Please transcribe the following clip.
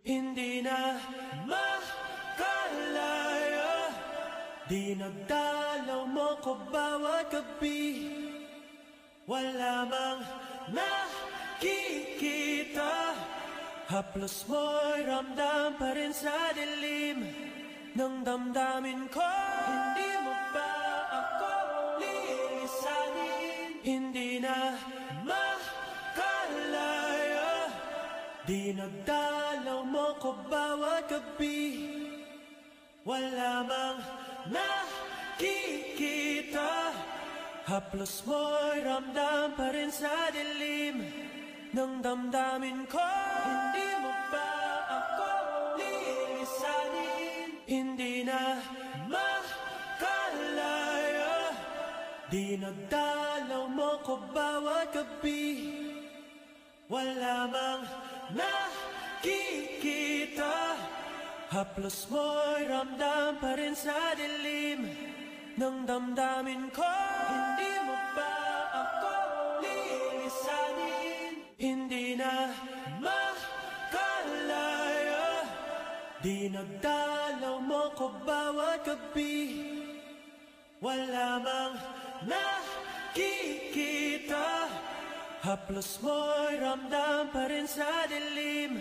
Hindi na makalaya, di nagdalaw mo ko bawat gabi. Wala mang nakikita, haplos mo'y ramdam pa rin sa dilim ng damdamin ko. Hindi mo ba ako lilisanin? Hindi na makalaya, di nagdalaw mo ko bawat gabi. Wala mang nakikita, haplos mo'y ramdam pa rin sa dilim ng damdamin ko. Hindi mo ba ako lilisanin? Hindi na makalaya, di nagdalaw mo ko bawat gabi. Wala mang nakikita, haplos mo'y ramdam pa rin sa dilim ng damdamin ko. Hindi mo ba ako lilisanin? Hindi na makalaya, di nagdalaw mo ko bawat gabi. Wala mang nakikita, haplos mo'y ramdam pa rin sa dilim